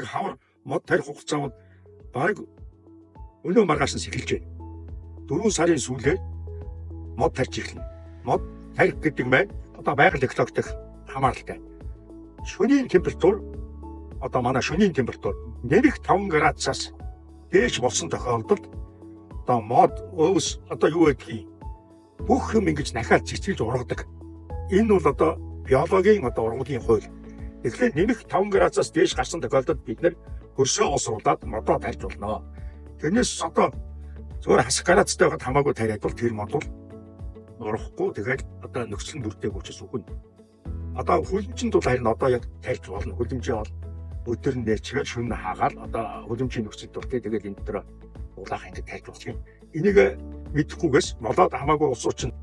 Хавар мод тарих хугацаа бол баг өнөө маргааш нь сэгэлж байна. 4 сарын сүүлээр мод тарьж эхэлнэ. Мод тарих гэдэг нь одоо байгаль экологийн хамааралтай. Шөнийн температур одоо манай шөнийн температур нэрх 5 градусаас дээш болсон тохиолдолд одоо мод өвс одоо юу гэдгийг бүх юм ингэж дахиад цэцгэлж ургадаг. Энэ бол одоо биологийн одоо ургамлын хууль. Тэгэхээр нэмэх 5 градусаас дээш гарсан тохиолдолд бид нэр хөршөө усруулад модоо тарьж болно. Тэрнээс одоо зөвхөн хасах градустай байхад хамаагүй тариад бол тэр мод бол урахгүй тэгээд одоо нөхцөл бүрдээ учраас үхэн. Одоо хөлөмжинд бол харин одоо яг тарьж болно. Хөлөмжөө бол өдөр нээчгээ шөнө хаагаад одоо хөлөмжийн нөхцөл бүрдээ тэгээд энэ дотор улаах ингэ тарьж болох юм. Энийг мэдэхгүйгээс молоод хамаагүй улсууд чинь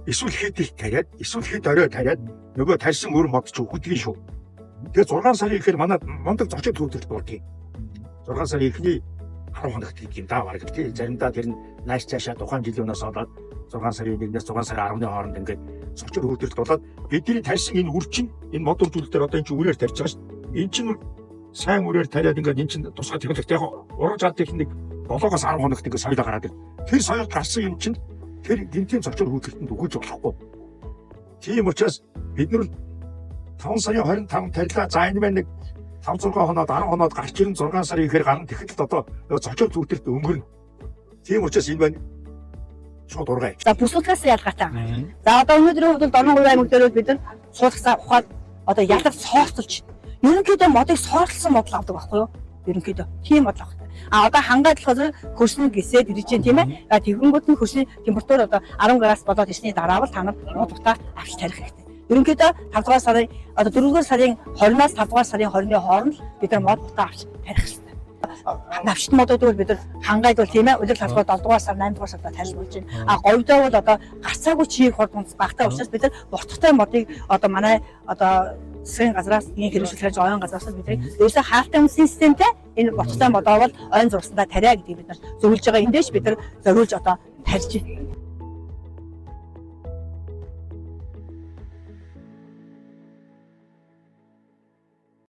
эсвэл хэд их тариад эсвэл хэд орой тариад нөгөө тарьсан өр мод ч үхдэг шүү. Тэгээд 6 сарын ихээр манай мондөг зочид төвдөлт болдгийг. 6 сарын ихний 10 хоногт хийх юм даа баг тий. Заримдаа тэр нь нааш цаашаа тухайн жилийнээс болоод 6 сарын 1-ээс 6 сарын 10-ны хооронд ингээд зочид төвдөлт болоод бидний тарьсан энэ үр чинь энэ мод үзүүлэлтээр одоо энэ чинь үрээр тарьж байгаа шүү. Энэ чинь сайн үрээр тариад ингээд энэ чинь тусгай технологи яг ургаж чад техник 7-оос 10 хоногт ингээд соёлоо гараад ир. Тэр соёл гарсан юм чинь тэр гинтийн зочид төвдөлтөнд өгөж болохгүй. Тийм учраас бид нар 5 сарын 25 тарилаа за энэ мэн нэг 5-6 хоноод 10 хоноод гарч ирэн 6 сарын ихээр гарна тэгэхэд одоо зочид төвдөлт өнгөрнө. Тийм учраас энэ байна шууд ургай. За бүсгээс ялгаатай. За одоо өнөөдрийн хувьд Дорнон 3 аймаг дээр бид нар суулгасаа ухаад одоо ялгаж сооцолж ерөнхийдөө модыг соорлсон модл авдаг байхгүй юу? Ерөнхийдөө тийм модл авах. Одоо хангаад болохоор хөрснө гисээд ирж дээ тийм ээ. Тэгэнгүүт нь хөрсний температур одоо 10 градус болоод ирсний дараа бол та нар мод утаа авч тарих хэрэгтэй. Ерөнхийдөө 5 дугаар сарын одоо 4 дугаар сарын 20-наас 5 дугаар сарын 20-ны хооронд бид нар мод утаа авч тарих хэрэгтэй. Навчт модууд бол бид нар хангайд бол тийм ээ. Өдөр 5 дугаар 7 дугаар сар 8 дугаар сарда тарьж болж байна. Говьдоо бол одоо гарцаагүй чих хурд унц багтаа учраас бид нар буртгатай модыг одоо манай одоо засгийн газраас ийм хэрэгжүүлж ойн газраас бид ерөөсөө хаалттай үндэсний системтэй энэ буртгатай модоо бол ойн зурсандаа тариа гэдгийг бид нар зөвлөж байгаа. Эндээш бид нар зориулж одоо тарьж байна.